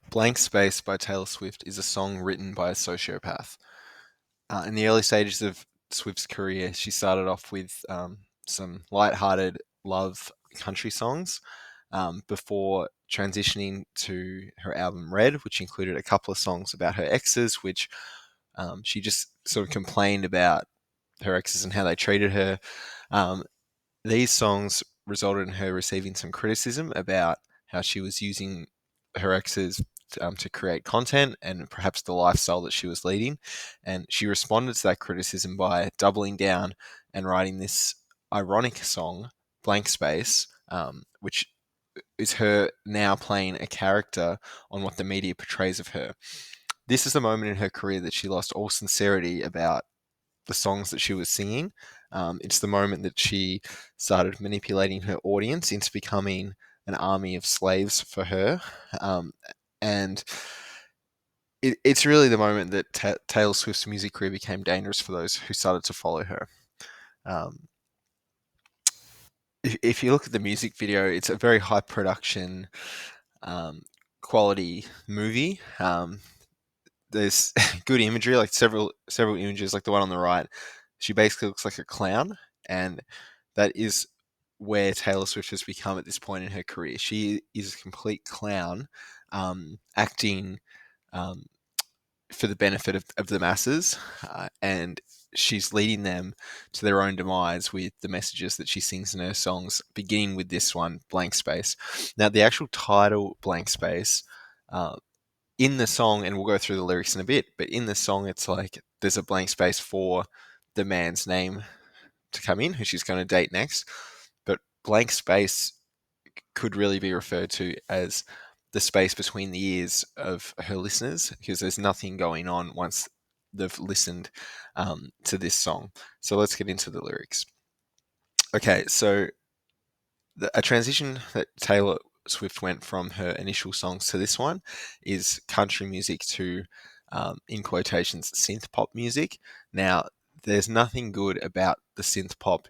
Blank Space by Taylor Swift is a song written by a sociopath. In the early stages of Swift's career, she started off with some light-hearted love country songs before transitioning to her album Red, which included a couple of songs about her exes, which she just sort of complained about her exes and how they treated her. Um, these songs resulted in her receiving some criticism about how she was using her exes to create content and perhaps the lifestyle that she was leading. And she responded to that criticism by doubling down and writing this ironic song, Blank Space, which is her now playing a character on what the media portrays of her. This is the moment in her career that she lost all sincerity about the songs that she was singing. It's the moment that she started manipulating her audience into becoming an army of slaves for her. Um, and it's really the moment that Taylor Swift's music career became dangerous for those who started to follow her. Um, if you look at the music video, it's a very high production, um, quality movie. There's good imagery, like several images, like the one on the right. She basically looks like a clown, and that is where Taylor Swift has become at this point in her career. She is a complete clown, acting um, for the benefit of the masses, and she's leading them to their own demise with the messages that she sings in her songs, beginning with this one, Blank Space. Now, the actual title, Blank Space, uh, in the song, and we'll go through the lyrics in a bit, but in the song, it's like there's a blank space for the man's name to come in, who she's going to date next. But blank space could really be referred to as the space between the ears of her listeners, because there's nothing going on once they've listened to this song. So let's get into the lyrics. Okay, so a transition that Taylor Swift went from her initial songs to this one is country music to, in quotations, synth pop music. Now, there's nothing good about the synth pop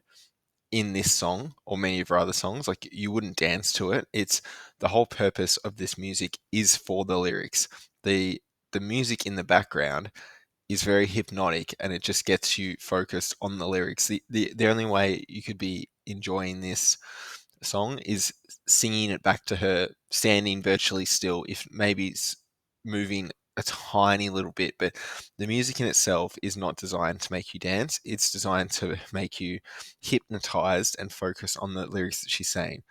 in this song or many of her other songs. Like, you wouldn't dance to it. It's the whole purpose of this music is for the lyrics. The music in the background is very hypnotic, and it just gets you focused on the lyrics. The only way you could be enjoying this song is singing it back to her, standing virtually still, if maybe moving a tiny little bit. But the music in itself is not designed to make you dance. It's designed to make you hypnotized and focus on the lyrics that she's saying.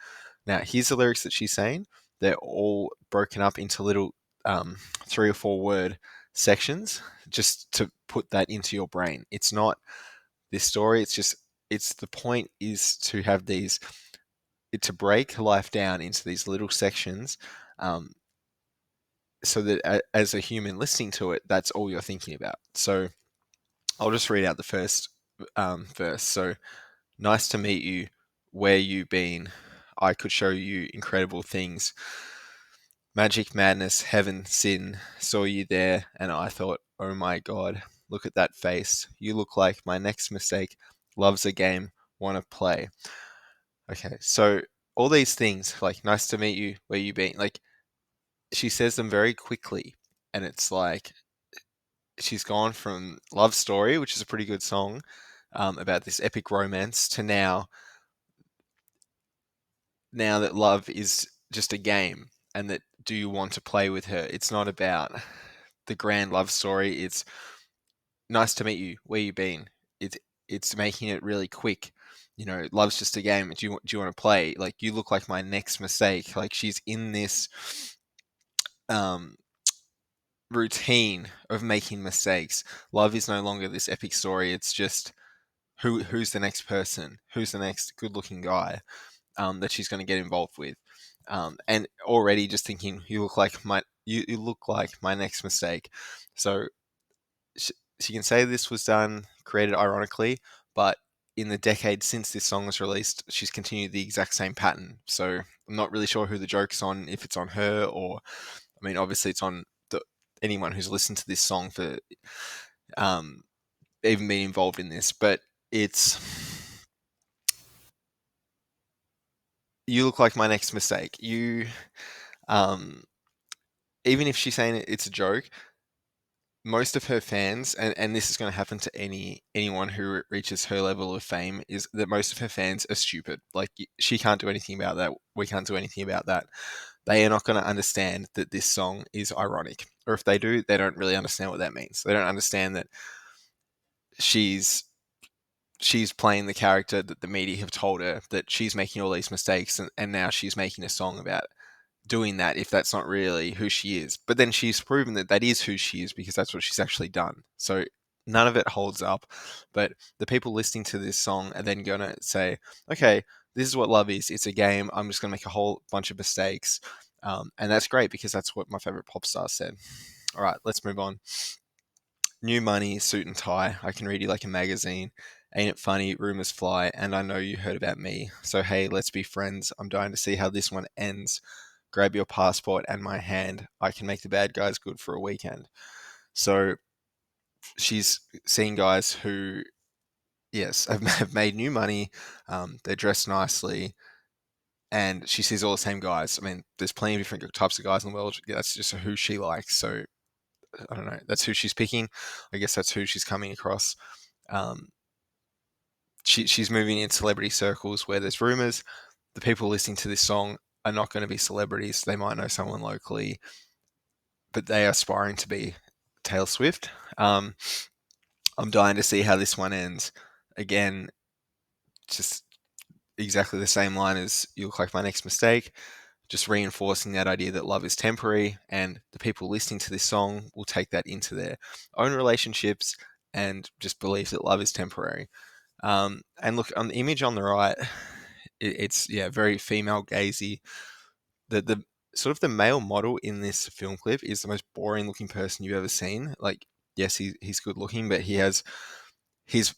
Now, here's the lyrics that she's saying. They're all broken up into little 3 or 4 word sections just to put that into your brain. It's not this story. It's the point is to have these to break life down into these little sections, um, so that as a human listening to it, that's all you're thinking about. So I'll just read out the first verse. So, nice to meet you. Where you been? I could show you incredible things. Magic, madness, heaven, sin. Saw you there, and I thought, oh my god, look at that face. You look like my next mistake. Love's a game. Want to play? Okay, so all these things, like nice to meet you, where you been? Like, she says them very quickly, and it's like she's gone from Love Story, which is a pretty good song, about this epic romance, to now that love is just a game, and that do you want to play with her? It's not about the grand love story. It's nice to meet you. Where you been? It's making it really quick. Love's just a game. Do you want to play? Like, you look like my next mistake. Like, she's in this um routine of making mistakes. Love is no longer this epic story. It's just who's the next person, who's the next good-looking guy that she's going to get involved with, and already just thinking, you look like my next mistake. So she can say this was created ironically, but in the decade since this song was released, she's continued the exact same pattern. So I'm not really sure who the joke's on, if it's on her or, I mean, obviously it's on anyone who's listened to this song for um, even being involved in this. But it's, you look like my next mistake. Um, even if she's saying it's a joke, most of her fans, and this is going to happen to anyone who reaches her level of fame, is that most of her fans are stupid. Like she can't do anything about that. We can't do anything about that. They are not going to understand that this song is ironic, or if they do, they don't really understand what that means. They don't understand that she's she's playing the character that the media have told her that she's making all these mistakes, and now she's making a song about doing that if that's not really who she is. But then she's proven that that is who she is because that's what she's actually done. So none of it holds up. But the people listening to this song are then going to say, okay, this is what love is. It's a game. I'm just going to make a whole bunch of mistakes. And that's great because that's what my favorite pop star said. All right, let's move on. New money, suit and tie. I can read you like a magazine. Ain't it funny? Rumors fly, and I know you heard about me. So hey, let's be friends. I'm dying to see how this one ends. Grab your passport and my hand. I can make the bad guys good for a weekend. So she's seeing guys who, yes, have made new money. They're dressed nicely, and she sees all the same guys. I mean, there's plenty of different types of guys in the world. That's just who she likes. So I don't know. That's who she's picking. I guess that's who she's coming across. Um, she's moving in celebrity circles where there's rumors. The people listening to this song are not going to be celebrities. They might know someone locally, but they are aspiring to be Taylor Swift. I'm dying to see how this one ends. Again, just exactly the same line as "You look like my next mistake." Just reinforcing that idea that love is temporary, and the people listening to this song will take that into their own relationships and just believe that love is temporary. And look, on the image on the right, it's very female gazy. The sort of the male model in this film clip is the most boring looking person you've ever seen. Like, yes, he's good looking, but his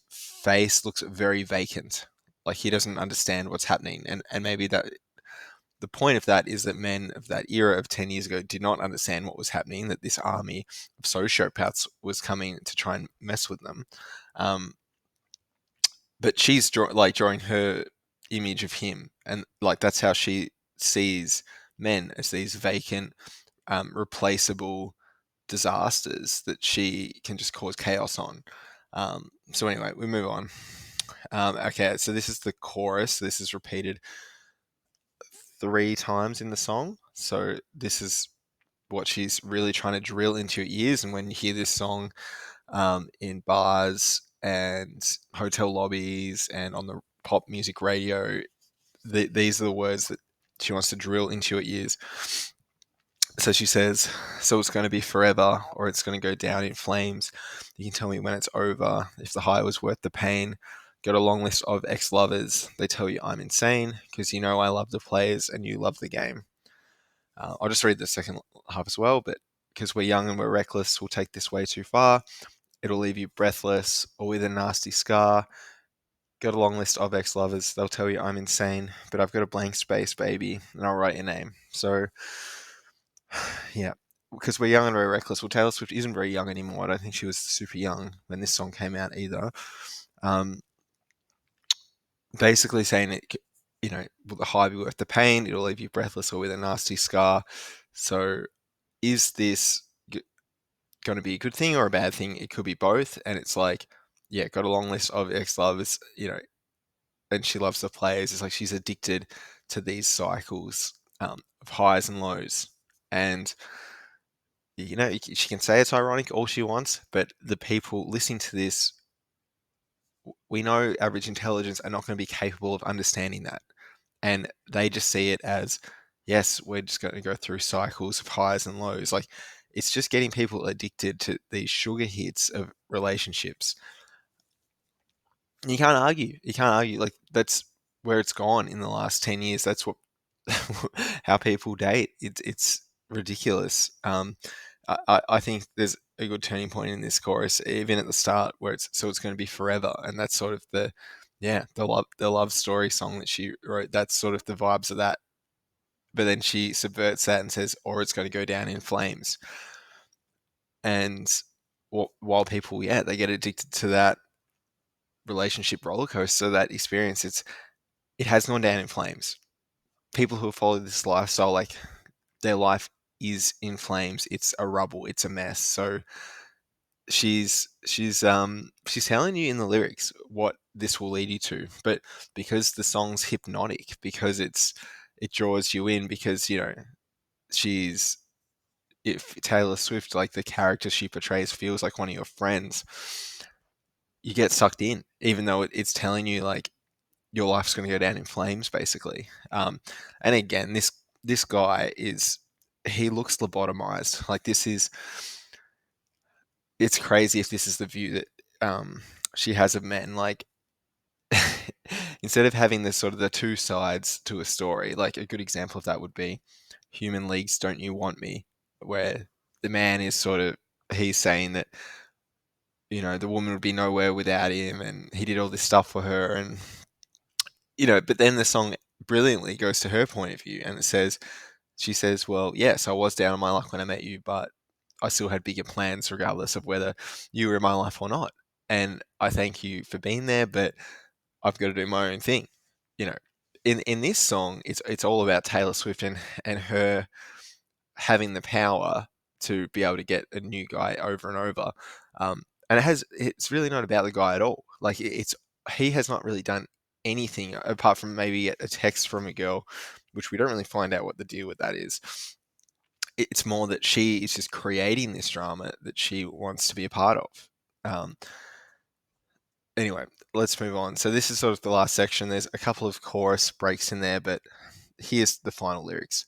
face looks very vacant. Like he doesn't understand what's happening, and maybe that the point of that is that men of that era of 10 years ago did not understand what was happening, that this army of sociopaths was coming to try and mess with them. Um, but she's drawing her image of him, and like that's how she sees men, as these vacant, replaceable disasters that she can just cause chaos on. So anyway, we move on. Okay, so this is the chorus. This is repeated 3 times in the song. So this is what she's really trying to drill into your ears. And when you hear this song in bars and hotel lobbies and on the pop music radio, these are the words that she wants to drill into your ears. So she says, so it's going to be forever or it's going to go down in flames. You can tell me when it's over, if the high was worth the pain. Got a long list of ex-lovers. They tell you I'm insane because you know I love the players and you love the game. I'll just read the second half as well, but because we're young and we're reckless, we'll take this way too far. It'll leave you breathless or with a nasty scar. Got a long list of ex-lovers. They'll tell you I'm insane, but I've got a blank space, baby, and I'll write your name. So, yeah, because we're young and very reckless. Well, Taylor Swift isn't very young anymore. I don't think she was super young when this song came out either. Basically saying it, will the high be worth the pain? It'll leave you breathless or with a nasty scar. So, is this going to be a good thing or a bad thing? It could be both. And it's like, yeah, got a long list of ex-lovers, and she loves the players. It's like she's addicted to these cycles of highs and lows. And, she can say it's ironic all she wants, but the people listening to this, we know average intelligence are not going to be capable of understanding that. And they just see it as, yes, we're just going to go through cycles of highs and lows. Like, it's just getting people addicted to these sugar hits of relationships. You can't argue. You can't argue. Like, that's where it's gone in the last 10 years. That's what how people date. It's ridiculous. I think there's a good turning point in this chorus, even at the start, where it's going to be forever, and that's sort of the love story song that she wrote. That's sort of the vibes of that. But then she subverts that and says, or it's going to go down in flames. And while people, they get addicted to that relationship roller coaster, that experience, it has gone down in flames. People who follow this lifestyle, like their life is in flames. It's a rubble. It's a mess. So she's telling you in the lyrics what this will lead you to, but because the song's hypnotic, because it draws you in, because she's if Taylor Swift, like the character she portrays, feels like one of your friends, you get sucked in, even though it's telling you like your life's going to go down in flames, basically. And again, this guy he looks lobotomized. Like it's crazy if this is the view that she has of men. Like instead of having this sort of the two sides to a story, like a good example of that would be Human League's "Don't You Want Me," where the man is sort of he's saying that the woman would be nowhere without him, and he did all this stuff for her, and but then the song brilliantly goes to her point of view, and she says, well, yes, I was down on my luck when I met you, but I still had bigger plans regardless of whether you were in my life or not. And I thank you for being there, but I've got to do my own thing. You know, in this song, it's all about Taylor Swift and her having the power to be able to get a new guy over and over. And it's really not about the guy at all. Like he has not really done anything apart from maybe a text from a girl, which we don't really find out what the deal with that is. It's more that she is just creating this drama that she wants to be a part of. Um, anyway, let's move on. So this is sort of the last section. There's a couple of chorus breaks in there, but here's the final lyrics.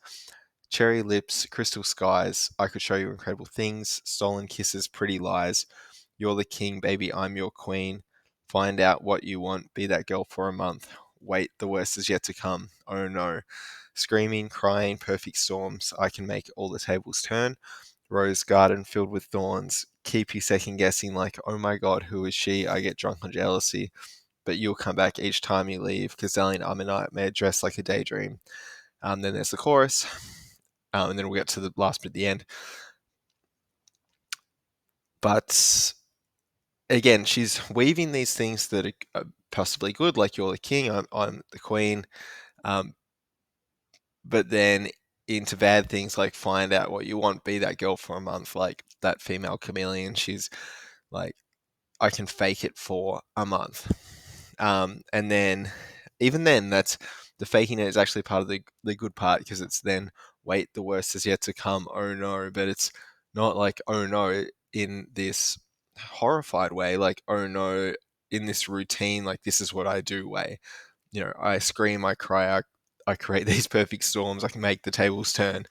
Cherry lips, crystal skies, I could show you incredible things, stolen kisses, pretty lies. You're the king, baby, I'm your queen. Find out what you want, be that girl for a month. Wait, the worst is yet to come. Oh no. Screaming, crying, perfect storms. I can make all the tables turn. Rose garden filled with thorns. Keep you second guessing like, oh my god, who is she? I get drunk on jealousy. But you'll come back each time you leave, because darling, I'm a nightmare dressed like a daydream. Then there's the chorus. And then we'll get to the last bit at the end. But again, she's weaving these things that are possibly good, like you're the king, I'm the queen, but then into bad things like find out what you want, be that girl for a month, like that female chameleon. She's like, I can fake it for a month. And then, even then, that's the faking it is actually part of the good part, because it's then, wait, the worst is yet to come. Oh no. But it's not like, oh no, in this horrified way, like, oh no, in this routine, like, this is what I do way. I scream, I cry, I create these perfect storms, I can make the tables turn.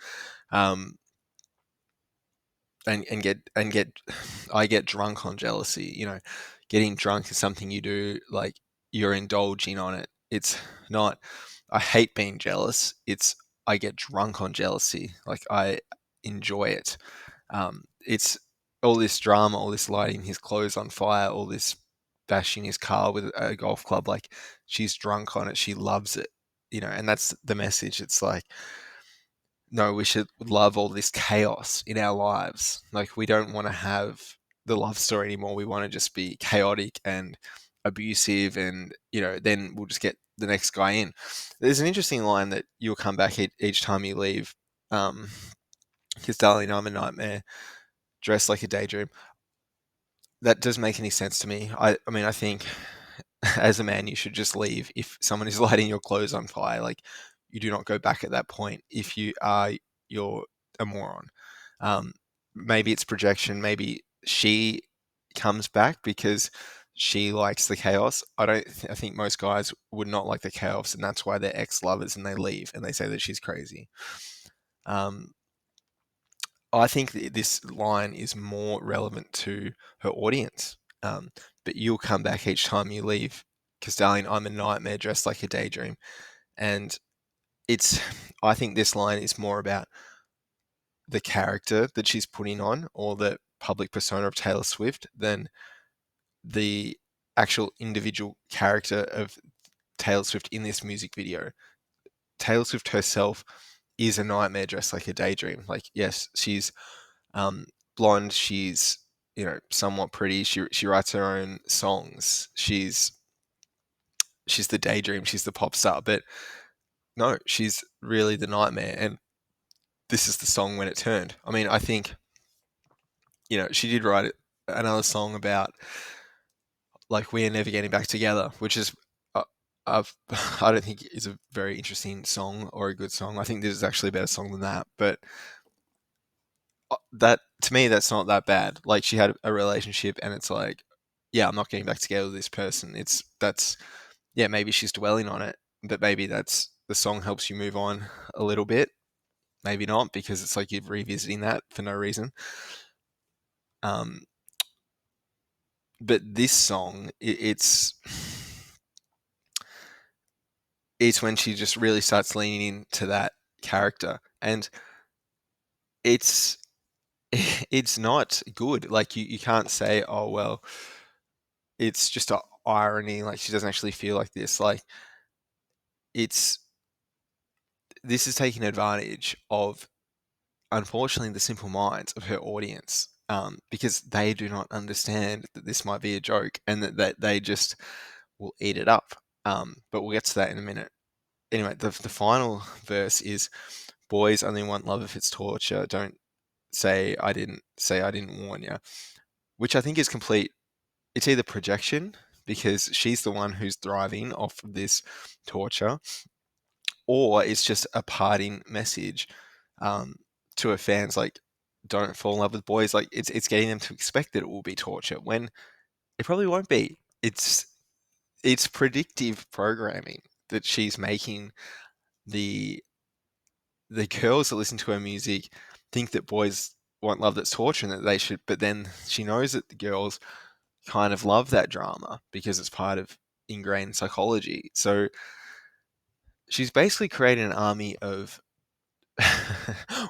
Um, and get I get drunk on jealousy. Getting drunk is something you do, like you're indulging on it. It's not I hate being jealous. It's I get drunk on jealousy. Like I enjoy it. It's all this drama, all this lighting his clothes on fire, all this bashing his car with a golf club. Like she's drunk on it. She loves it. And that's the message. It's like, no, we should love all this chaos in our lives. Like, we don't want to have the love story anymore. We want to just be chaotic and abusive, and then we'll just get the next guy in. There's an interesting line that you'll come back each time you leave. Because darling, I'm a nightmare, dressed like a daydream. That doesn't make any sense to me. I mean, I think as a man, you should just leave if someone is lighting your clothes on fire. Like, you do not go back at that point. If you're a moron. Um, Maybe it's projection. Maybe she comes back because she likes the chaos. I think most guys would not like the chaos, and that's why they're ex-lovers and they leave and they say that she's crazy. Um, I think this line is more relevant to her audience. But you'll come back each time you leave, because darling, I'm a nightmare dressed like a daydream. And I think this line is more about the character that she's putting on, or the public persona of Taylor Swift, than the actual individual character of Taylor Swift in this music video. Taylor Swift herself is a nightmare dressed like a daydream. Like, yes, she's blonde. She's somewhat pretty. She writes her own songs. She's the daydream. She's the pop star. But no, she's really the nightmare. And this is the song when it turned. I mean, I think, she did write another song about like we're never getting back together, which is uh, I've, I don't think is a very interesting song or a good song. I think this is actually a better song than that. But that to me, that's not that bad. Like she had a relationship, and it's like, yeah, I'm not getting back together with this person. That's yeah, maybe she's dwelling on it, but maybe that's the song helps you move on a little bit. Maybe not because it's like you're revisiting that for no reason. Um, but this song, it's when she just really starts leaning into that character, and it's it's not good. Like you can't say, oh well, it's just a irony. Like she doesn't actually feel like this. Like it's this is taking advantage of, unfortunately, the simple minds of her audience, because they do not understand that this might be a joke, and that they just will eat it up. But we'll get to that in a minute. Anyway, the final verse is, "Boys only want love if it's torture. Don't say I didn't warn you," which I think is complete. It's either projection because she's the one who's thriving off of this torture, or it's just a parting message um, to her fans, like, don't fall in love with boys. Like it's getting them to expect that it will be torture when it probably won't be. It's predictive programming that she's making the the girls that listen to her music think that boys want love that's torture and that they should, but then she knows that the girls kind of love that drama because it's part of ingrained psychology. So she's basically created an army of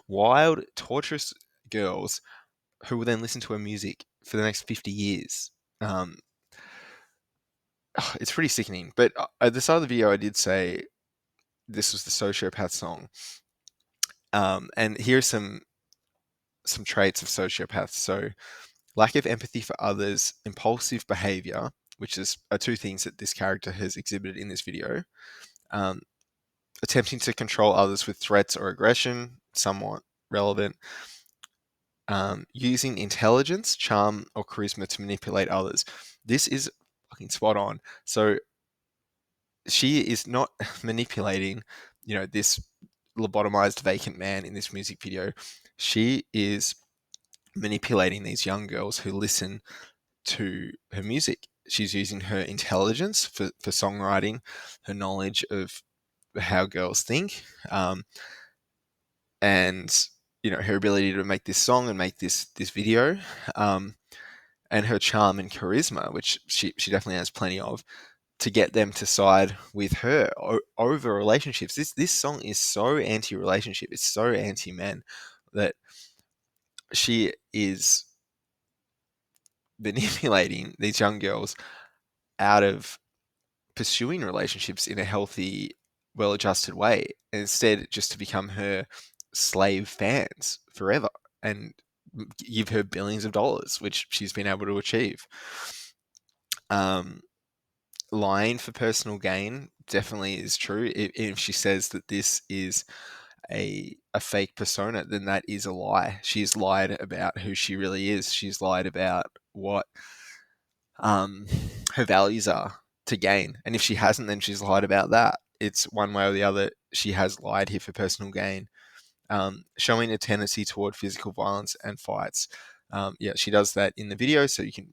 wild, torturous girls who will then listen to her music for the next 50 years. Um, it's pretty sickening. But at the start of the video, I did say this was the Sociopath song. And here's some traits of sociopaths. So lack of empathy for others, impulsive behavior, which are two things that this character has exhibited in this video. Um, attempting to control others with threats or aggression, somewhat relevant. Using intelligence, charm, or charisma to manipulate others. This is fucking spot on. So she is not manipulating, this lobotomized vacant man in this music video. She is manipulating these young girls who listen to her music. She's using her intelligence for songwriting, her knowledge of how girls think, and her ability to make this song and make this video, um, and her charm and charisma, which she definitely has plenty of, to get them to side with her over relationships. This song is so anti-relationship. It's so anti-men that she is manipulating these young girls out of pursuing relationships in a healthy, well-adjusted way, instead just to become her slave fans forever and give her billions of dollars, which she's been able to achieve. Um, lying for personal gain definitely is true. If she says that this is a fake persona, then that is a lie. She's lied about who she really is. She's lied about what um, her values are to gain. And if she hasn't, then she's lied about that. It's one way or the other. She has lied here for personal gain, showing a tendency toward physical violence and fights. Yeah, she does that in the video, so you can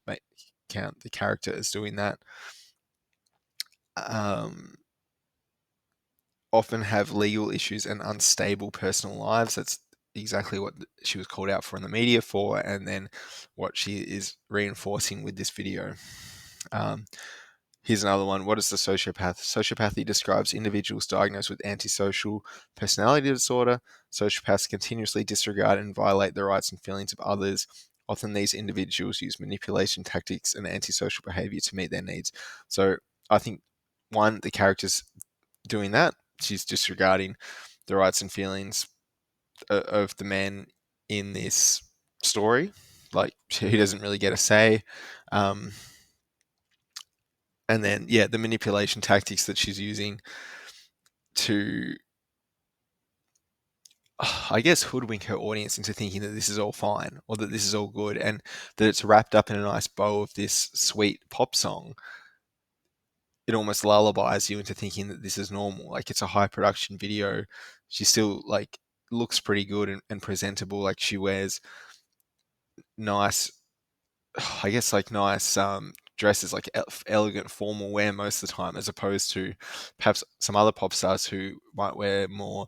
count the character as doing that. Um, often have legal issues and unstable personal lives. That's exactly what she was called out for in the media for, and then what she is reinforcing with this video. Here's another one. What is the sociopath? Sociopathy describes individuals diagnosed with antisocial personality disorder. Sociopaths continuously disregard and violate the rights and feelings of others. Often these individuals use manipulation tactics and antisocial behavior to meet their needs. So I think, one, the character's doing that. She's disregarding the rights and feelings of the man in this story. Like, he doesn't really get a say. And then, yeah, the manipulation tactics that she's using to I guess, hoodwink her audience into thinking that this is all fine or that this is all good and that it's wrapped up in a nice bow of this sweet pop song. It almost lullabies you into thinking that this is normal. Like, it's a high production video. She still like looks pretty good and presentable. Like, she wears nice, I guess, like nice dresses, like elegant formal wear most of the time, as opposed to perhaps some other pop stars who might wear more,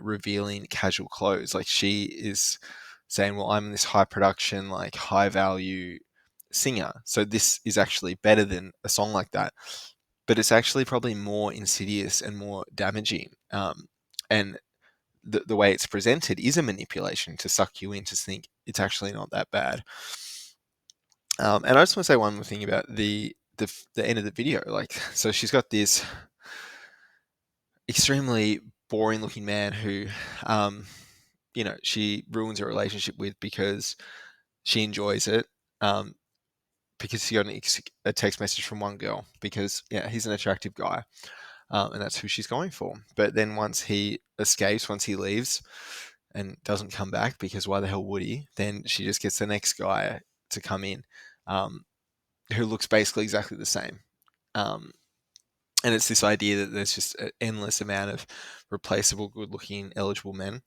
revealing casual clothes. Like, she is saying, well, I'm this high production, like high value singer, so this is actually better than a song like that. But it's actually probably more insidious and more damaging. And the way it's presented is a manipulation to suck you in to think it's actually not that bad. And I just want to say one more thing about the end of the video. Like, so she's got this extremely boring looking man who, she ruins her relationship with because she enjoys it. Because she got a text message from one girl because, yeah, he's an attractive guy, and that's who she's going for. But then once he escapes, once he leaves and doesn't come back, because why the hell would he? Then she just gets the next guy to come in, um, who looks basically exactly the same. Um, and it's this idea that there's just an endless amount of replaceable, good-looking, eligible men.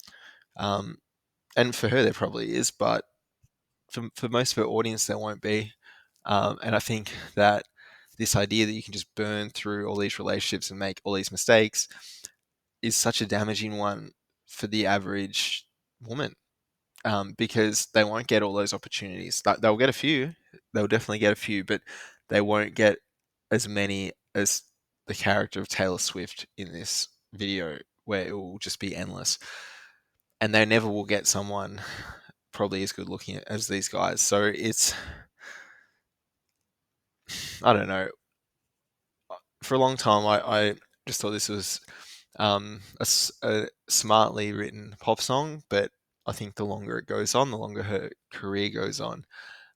Um, and for her, there probably is, but for most of her audience, there won't be. And I think that this idea that you can just burn through all these relationships and make all these mistakes is such a damaging one for the average woman, because they won't get all those opportunities. They'll get a few, they'll definitely get a few, but they won't get as many as the character of Taylor Swift in this video, where it will just be endless. And they never will get someone probably as good looking as these guys. So it's, I don't know. For a long time, I just thought this was a smartly written pop song, but I think the longer it goes on, the longer her career goes on.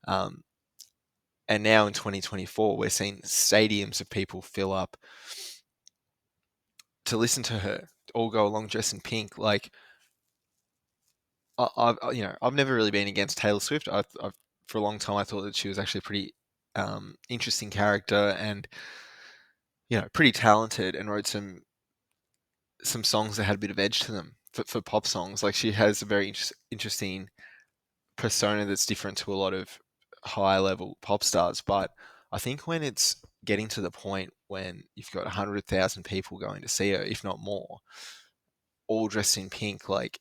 Um, and now in 2024, we're seeing stadiums of people fill up to listen to her, all go along dressed in pink. Like, I've never really been against Taylor Swift. I've for a long time I thought that she was actually a pretty interesting character and, pretty talented, and wrote some songs that had a bit of edge to them for pop songs. Like, she has a very interesting persona that's different to a lot of high level pop stars. But I think when it's getting to the point when you've got 100,000 people going to see her, if not more, all dressed in pink, like,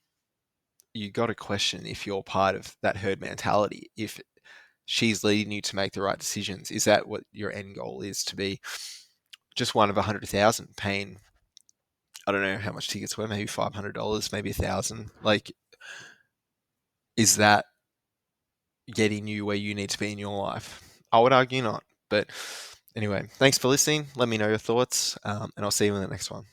you got to question if you're part of that herd mentality. If she's leading you to make the right decisions, is that what your end goal is, to be just one of 100,000 paying, I don't know how much tickets were, maybe $500, maybe 1,000. Like, is that getting you where you need to be in your life? I would argue not. But anyway, thanks for listening. Let me know your thoughts, and I'll see you in the next one.